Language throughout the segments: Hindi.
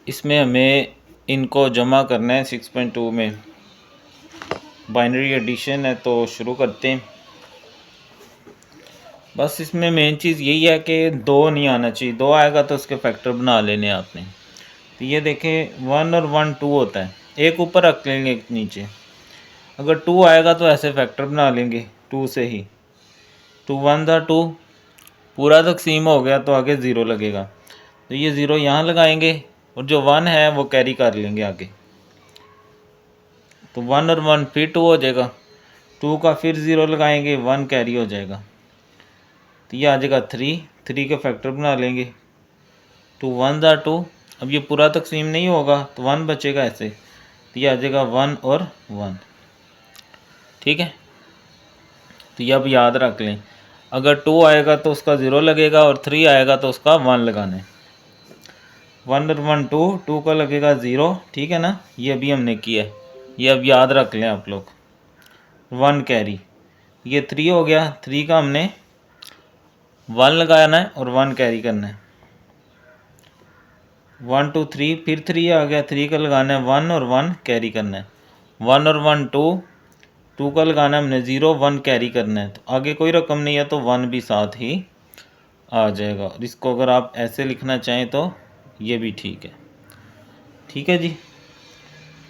इसमें हमें इनको जमा करना है 6.2 में। बाइनरी एडिशन है तो शुरू करते हैं। बस इसमें मेन चीज़ यही है कि 2 नहीं आना चाहिए, 2 आएगा तो उसके फैक्टर बना लेने आपने। तो ये देखें 1 और 1 2 होता है, एक ऊपर रख लेंगे एक नीचे। अगर 2 आएगा तो ऐसे फैक्टर बना लेंगे 2 से ही। 2 1 था 2, पूरा तकसीम हो गया तो आगे 0 लगेगा, तो ये 0 यहाँ लगाएंगे और जो 1 है वो कैरी कर लेंगे आगे। तो 1 और 1 फिर 2 हो जाएगा, 2 का फिर 0 लगाएंगे, 1 कैरी हो जाएगा। तो ये आ जाएगा 3, 3 के फैक्टर बना लेंगे। 2 1 था 2, अब ये पूरा तकसीम नहीं होगा तो 1 बचेगा ऐसे, तो ये आ जाएगा 1 और 1। ठीक है, तो ये अब याद रख लें, अगर 2 आएगा तो उसका 0 लगेगा और 3 आएगा तो उसका 1 लगाना है। 1 और 1 2, 2 का लगेगा 0। ठीक है ना, ये अभी हमने किया है, ये अब याद रख लें आप लोग। 1 कैरी, ये 3 हो गया, 3 का हमने 1 लगाना है और 1 कैरी करना है। 1 2 3, फिर 3 आ गया, 3 का लगाना है 1 और 1 कैरी करना है। 1 और 1 2, 2 का लगाना है हमने 0, 1 कैरी करना है। तो आगे कोई रकम नहीं है तो 1 भी साथ ही आ जाएगा। और इसको अगर आप ऐसे लिखना चाहें तो ये भी ठीक है। ठीक है जी।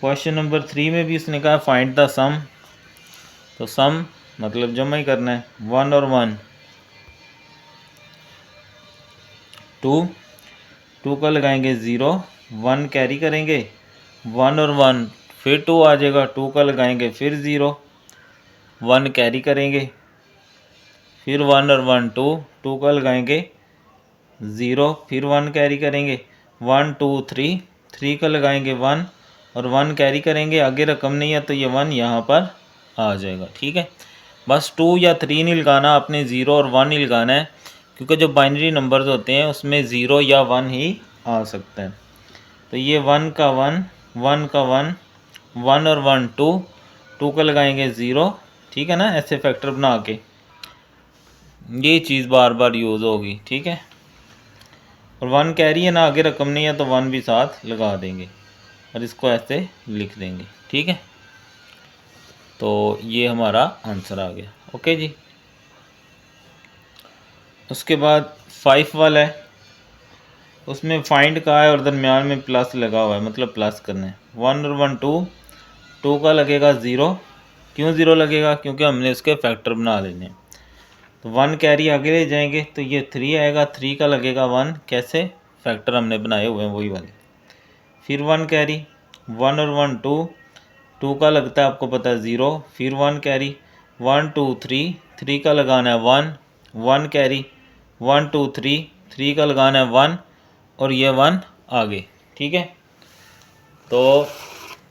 क्वेश्चन नंबर 3 में भी उसने कहा फाइंड द सम, तो सम मतलब जमा ही करना है। 1 और 1 2, 2 का लगाएंगे 0, 1 कैरी करेंगे, 1 और 1 फिर 2 आ जाएगा, 2 का लगाएंगे फिर 0, 1 कैरी करेंगे, फिर 1 और 1 2, 2 का लगाएंगे 0, फिर 1 कैरी करेंगे, 1 2 3, 3 का लगाएंगे 1 और 1 कैरी करेंगे। आगे रकम नहीं है तो ये 1 यहाँ पर आ जाएगा। ठीक है, बस 2 या 3 नहीं लगाना आपने, 0 और 1 ही लगाना है, क्योंकि जो बाइनरी नंबर्स होते हैं उसमें 0 या 1 ही आ सकता है। तो ये 1 का 1, 1 का 1, 1 और 1 2, 2 का लगाएंगे 0। ठीक है ना, ऐसे फैक्टर बना के ये चीज़ बार बार यूज़ होगी। ठीक है, और 1 कैरी है ना, आगे रकम नहीं है तो 1 भी साथ लगा देंगे और इसको ऐसे लिख देंगे। ठीक है, तो ये हमारा आंसर आ गया। ओके जी। उसके बाद 5 वाला है, उसमें फाइंड का है और दरमियान में प्लस लगा हुआ है, मतलब प्लस करना है। 1 और 1 2, 2 का लगेगा 0। क्यों 0 लगेगा? क्योंकि हमने उसके फैक्टर बना लेने हैं। तो 1 कैरी आगे ले जाएंगे तो ये 3 आएगा, 3 का लगेगा 1, कैसे? फैक्टर हमने बनाए हुए हैं वही वाले। फिर 1 कैरी, 1 और 1 2, 2 का लगता है आपको पता है 0, फिर 1 कैरी, 1 2 3, 3 का लगाना है 1, 1 कैरी, 1 2 3, 3 का लगाना है 1 और ये 1 आगे। ठीक है, तो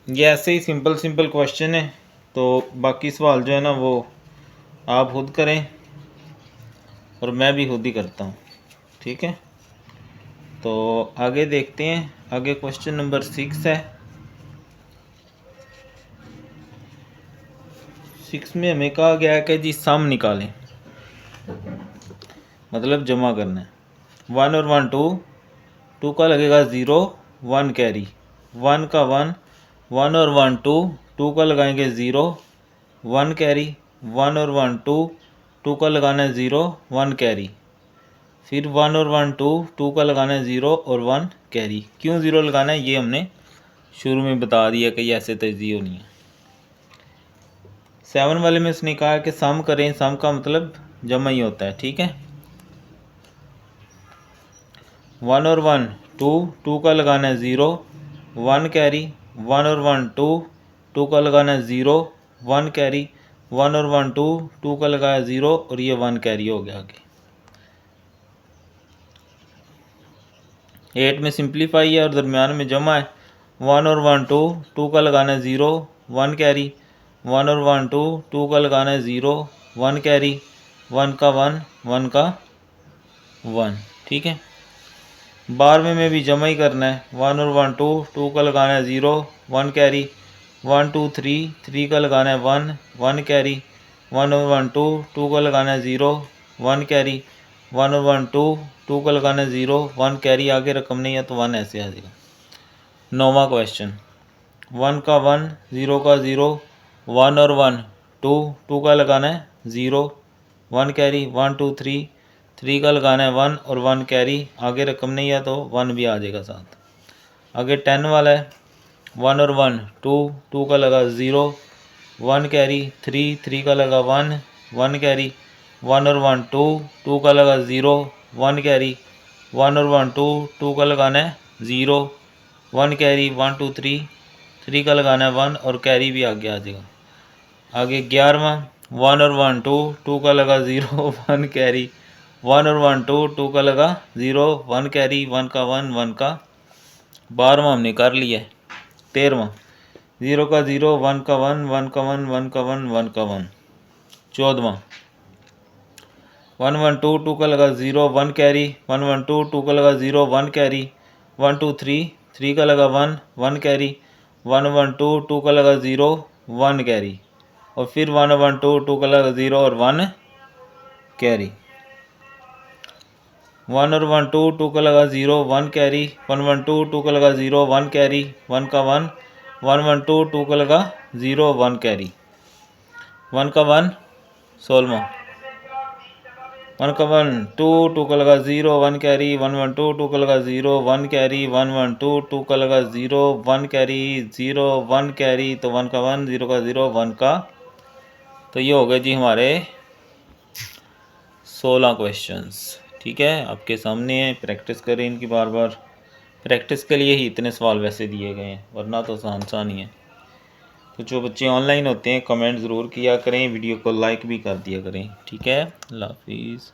ये ऐसे ही सिंपल सिंपल क्वेश्चन है, तो बाकी सवाल जो है ना वो आप खुद करें और मैं भी खुद ही करता हूँ। ठीक है, तो आगे देखते हैं। आगे क्वेश्चन नंबर 6 है। 6 में हमें कहा गया है कि जी सम निकालें, मतलब जमा करना है। 1 और 1 2, 2 का लगेगा 0, 1 कैरी, 1 का 1, 1 और 1 2, 2 का लगाएंगे 0, 1 कैरी, 1 और 1 2, 2 का लगाना है 0, 1 कैरी, फिर 1 और 1 2, 2 का लगाना है 0 और 1 कैरी। क्यों 0 लगाना है ये हमने शुरू में बता दिया कि ये ऐसे तजदी होनी है। 7 वाले में उसने कहा कि सम करें, सम का मतलब जमा ही होता है। ठीक है, 1 और 1 2, 2 का लगाना है 0, 1 कैरी, 1 और 1 2, 2 का लगाना है 0, 1 कैरी, 1 और 1 2, 2 का लगाया 0 और ये 1 कैरी हो गया आगे। 8 में सिंप्लीफाई है और दरमियान में जमा है। 1 और 1 2, 2 का लगाना है 0, 1 कैरी, 1 और 1 2, 2 का लगाना है 0, 1 कैरी, 1 का 1, 1 का 1। ठीक है, 12 में भी जमा ही करना है। 1 और 1 2, 2 का लगाना है 0, 1 कैरी, 1 2 3, 3 का लगाना है 1, 1 कैरी, 1 और 1 2, 2 का लगाना है 0, 1 कैरी, 1 और 1 2, 2 का लगाना है 0, 1 कैरी, आगे रकम नहीं है तो 1 ऐसे आ जाएगा। 9वां क्वेश्चन, 1 का 1, 0 का 0, 1 और 1 2, 2 का लगाना है 0, 1 कैरी, 1 2 3, 3 का लगाना है 1 और 1 कैरी, आगे रकम नहीं है तो 1 भी आ जाएगा साथ। आगे 10 वाला है, 1 और 1 2, 2 का लगा 0, 1 कैरी, 3, 3 का लगा 1, 1 कैरी, 1 और 1 2, 2 का लगा 0, 1 कैरी, 1 और 1 2, 2 का लगाना है 0, 1 कैरी, 1 2 3, 3 का लगाना है 1 और कैरी भी आगे आ जाएगा। आगे 11वां, 1 और 1 2, 2 का लगा 0, 1 कैरी, 1 और 1 2, 2 का लगा 0, 1 कैरी, 1 का 1, 1 का। 12वां हमने कर लिया है। 13वां, 0 का 0, 1 का 1, 1 का 1, 1 का 1, 1 का 1। 14वां, 1 1 2, 2 का लगा 0, 1 कैरी, 1 1 2, 2 का लगा 0, 1 कैरी, 1 2 3, 3 का लगा 1, 1 कैरी, 1 1 2, 2 का लगा 0, 1 कैरी और फिर 1 1 2, 2 का लगा 0 और 1 कैरी। 1 और 1 2, 2 का लगा 0, 1 कैरी, 1 1 2, 2 का लगा 0, 1 कैरी, 1 का 1, 1 1 2, 2 का लगा 0, 1 कैरी, 1 का 1। 16वां, 1 का 1 2, 2 का लगा 0, 1 कैरी, 1 1 2, 2 का लगा 0, 1 कैरी, 1 1 2, 2 का लगा 0, 1 कैरी, 0 1 कैरी, तो 1 का 1, 0 का 0, 1 का। तो ये हो गए जी हमारे 16 क्वेश्चंस। ठीक है, आपके सामने है, प्रैक्टिस करें इनकी बार बार। प्रैक्टिस के लिए ही इतने सवाल वैसे दिए गए हैं, वरना तो आसान ही है। तो जो बच्चे ऑनलाइन होते हैं कमेंट ज़रूर किया करें, वीडियो को लाइक भी कर दिया करें। ठीक है, अल्लाह हाफिज़।